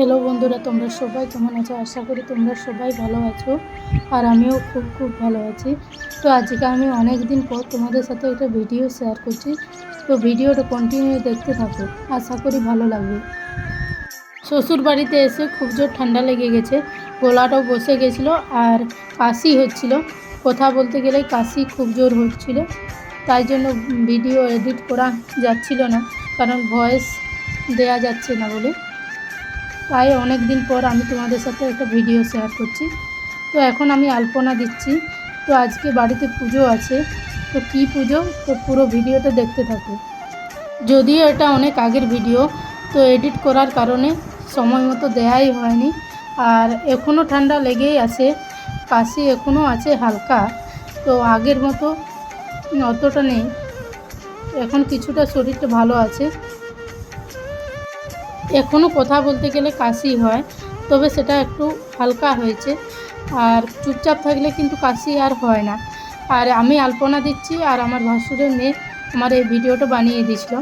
Hello বন্ধুরা, তোমরা সবাই কেমন আছো? আশা করি তোমরা সবাই ভালো আছো আর আমিও খুব ভালো আছি। তো আজকে আমি অনেক দিন পর তোমাদের সাথে একটা ভিডিও শেয়ার করছি। তো ভিডিওটা কন্টিনিউ দেখতে থাকো, আশা করি ভালো লাগবে। শ্বশুর বাড়িতে এসে খুব জোর ঠান্ডা লেগে গেছে, গলাটাও বসে গেছিলো আর কাশি হচ্ছিল। কথা বলতে গেলে কাশি খুব জোর হচ্ছিল, তাই জন্য ভিডিও এডিট করা যাচ্ছিল না, কারণ ভয়েস দেয়া যাচ্ছে না বলে। তাই অনেক দিন পর আমি তোমাদের সাথে একটা ভিডিও শেয়ার করছি। তো এখন আমি আলপনা দিচ্ছি। তো আজকে বাড়িতে পুজো আছে, তো কী পুজো, তো পুরো ভিডিওটা দেখতে থাকো। যদিও এটা অনেক আগের ভিডিও, তো এডিট করার কারণে সময় মতো দেওয়াই হয়নি। আর এখনও ঠান্ডা লেগেই আছে, কাশি এখনও আছে হালকা, তো আগের মতো অতটা নেই, এখন কিছুটা শরীরটা ভালো আছে। এখনও কথা বলতে গেলে কাশি হয়, তবে সেটা একটু হালকা হয়েছে। আর চুপচাপ থাকলে কিন্তু কাশি আর হয় না। আর আমি আলপনা দিচ্ছি আর আমার ভাসুরের মেয়ে আমার এই ভিডিওটা বানিয়ে দিয়েছিল।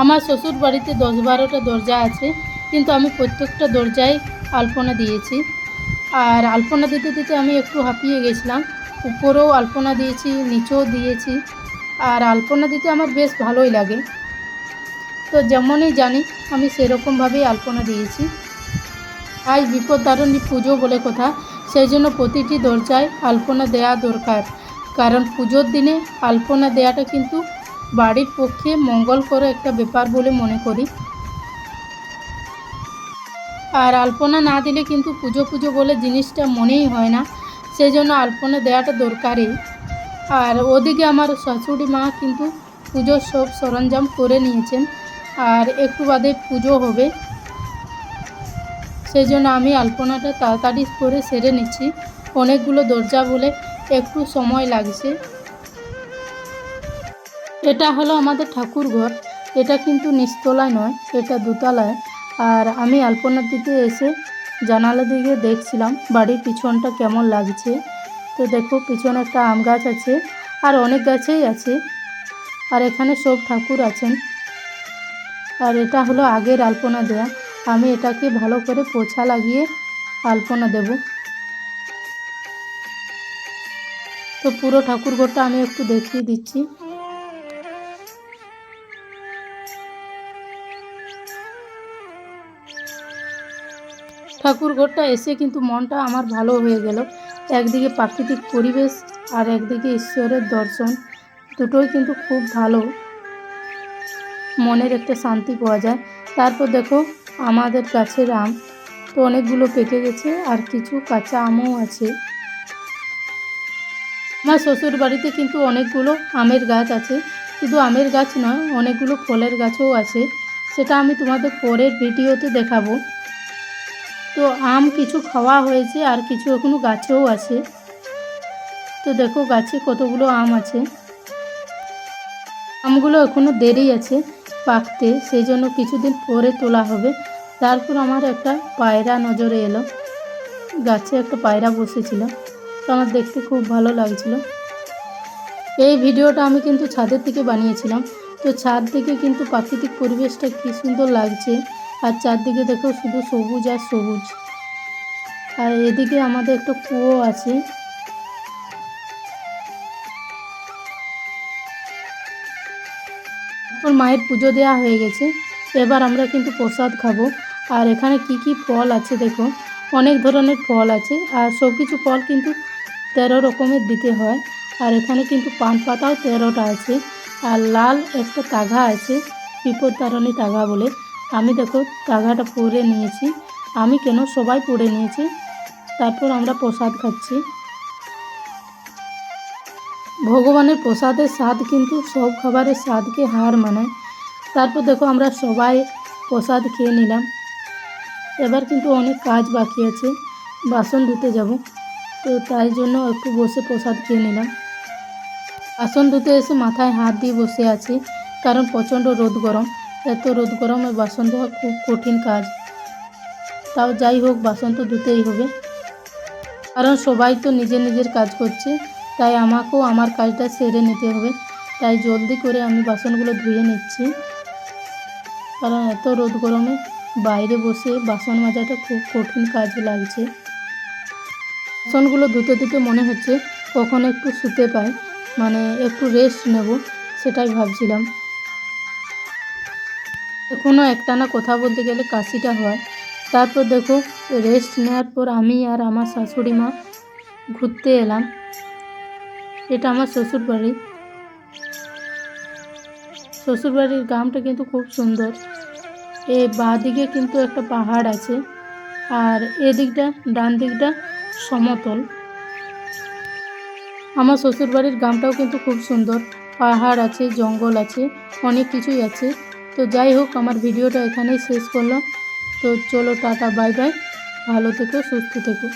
আমার শ্বশুর বাড়িতে 10-12টা দরজা আছে, কিন্তু আমি প্রত্যেকটা দরজায় আলপনা দিয়েছি। আর আলপনা দিতে দিতে আমি একটু হাঁপিয়ে গেছিলাম, উপরেও আলপনা দিয়েছি, নিচেও দিয়েছি। আর আলপনা দিতে আমার বেশ ভালোই লাগে, তো যেমনই জানি আমি সেরকমভাবেই আলপনা দিয়েছি। আজ বিপদতারিণী পুজো বলে কথা, সেই জন্য প্রতিটি দরজায় আলপনা দেওয়া দরকার, কারণ পুজোর দিনে আলপনা দেওয়াটা কিন্তু বাড়ির পক্ষে মঙ্গলকর একটা ব্যাপার বলে মনে করি। আর আলপনা না দিলে কিন্তু পুজো বলে জিনিসটা মনেই হয় না, সেই জন্য আলপনা দেওয়াটা দরকারই। আর ওদিকে আমার শাশুড়ি মা কিন্তু পুজোর সব সরঞ্জাম করে নিয়েছেন, আর একটু বাদে পুজো হবে, সেই জন্য আমি আলপনাটা তাড়াতাড়ি করে সেরে নিচ্ছি। অনেকগুলো দরজা বলে একটু সময় লাগছে। এটা হলো আমাদের ঠাকুর ঘর, এটা কিন্তু নিচতলায় নয়, এটা দোতলায়। আর আমি আলপনা দিতে এসে জানালা দিকে দেখছিলাম বাড়ির পিছনটা কেমন লাগছে। তো দেখো, পিছনে একটা আম গাছ আছে আর অনেক গাছেই আছে, আর এখানে সব ঠাকুর আছেন। আর এটা হলো আগের আলপনা দেয়া, আমি এটাকে ভালো করে পোছা লাগিয়ে আলপনা দেব। তো পুরো ঠাকুর ঘরটা আমি একটু দেখিয়ে দিচ্ছি। ঠাকুর ঘরটা এসে কিন্তু মনটা আমার ভালো হয়ে গেল। একদিকে প্রাকৃতিক পরিবেশ আর একদিকে ঈশ্বরের দর্শন, দুটোই কিন্তু খুব ভালো, মনের একটা শান্তি পাওয়া যায়। তারপর দেখো, আমাদের গাছের আম তো অনেকগুলো পেকে গেছে আর কিছু কাঁচা আমও আছে। আমার শ্বশুর বাড়িতে কিন্তু অনেকগুলো আমের গাছ আছে, শুধু আমের গাছ নয়, অনেকগুলো ফলের গাছও আছে, সেটা আমি তোমাদের পরের ভিডিওতে দেখাবো। তো আম কিছু খাওয়া হয়েছে আর কিছু এখনো গাছেও আছে। তো দেখো গাছে কতগুলো আম আছে, আমগুলো এখনো দেরি আছে পাকতে, সেই জন্য কিছুদিন পরে তোলা হবে। তারপর আমার একটা পায়রা নজরে এলো, গাছে একটা পায়রা বসেছিল, তো আমার দেখতে খুব ভালো লাগছিল। এই ভিডিওটা আমি কিন্তু ছাদের থেকে বানিয়েছিলাম। তো ছাদ থেকে কিন্তু প্রাকৃতিক পরিবেশটা কী সুন্দর লাগছে, আর চারদিকে দেখো শুধু সবুজ আর সবুজ। আর এদিকে আমাদের একটা কুয়ো আছে। তারপর মায়ের পুজো দেওয়া হয়ে গেছে, এবার আমরা কিন্তু প্রসাদ খাবো। আর এখানে কি কি ফল আছে দেখো, অনেক ধরনের ফল আছে, আর সব কিছু ফল কিন্তু 13 রকমের দিতে হয়। আর এখানে কিন্তু পান পাতাও 13টা আছে, আর লাল একটা তাগা আছে, বিপদতারিণী তাগা বলে। আমি দেখো তাগাটা পরে নিয়েছি, আমি কেন, সবাই পরে নিয়েছি। তারপর আমরা প্রসাদ খাচ্ছি। ভগবানের প্রসাদের স্বাদ কিন্তু সব খাবারের স্বাদকে হার মানায়। তারপর দেখো আমরা সবাই প্রসাদ খেয়ে নিলাম। এবার কিন্তু অনেক কাজ বাকি আছে, বাসন ধুতে যাব, তো তাই জন্য একটু বসে প্রসাদ খেয়ে নিলাম। বাসন ধুতে এসে মাথায় হাত দিয়ে বসে আছি, কারণ প্রচণ্ড রোদ গরম, এত রোদ গরমে বাসন ধোয়া খুব কঠিন কাজ। তাও যাই হোক, বাসন তো ধুতেই হবে, কারণ সবাই তো নিজের নিজের কাজ করছে, তাই আমাকেও আমার কাজটা সেরে নিতে হবে। তাই জলদি করে আমি বাসনগুলো ধুয়ে নিচ্ছি, কারণ এত রোদ গরমে বাইরে বসে বাসন মাজাটা খুব কঠিন কাজ লাগছে। বাসনগুলো ধুতে ধুতে মনে হচ্ছে কখন একটু শুতে পাই, মানে একটু রেস্ট নেব, সেটাই ভাবছিলাম। এখনও একটানা কথা বলতে গেলে কাশিটা হয়। তারপর দেখো, রেস্ট নেওয়ার পর আমি আর আমার শাশুড়ি মা ঘুরতে এলাম। এটা আমার শ্বশুরবাড়ি। শ্বশুরবাড়ির গ্রামটা কিন্তু খুব সুন্দর। বাঁ দিকে কিন্তু একটা পাহাড় আছে, আর এদিকটা ডান দিকটা সমতল। আমার শ্বশুরবাড়ির গ্রামটাও কিন্তু খুব সুন্দর, পাহাড় আছে, জঙ্গল আছে, অনেক কিছুই আছে। তো যাই হোক, আমার ভিডিওটা এখানেই শেষ করলাম। তো চলো, টাটা, বাই বাই, ভালো থেকো, সুস্থ থেকো।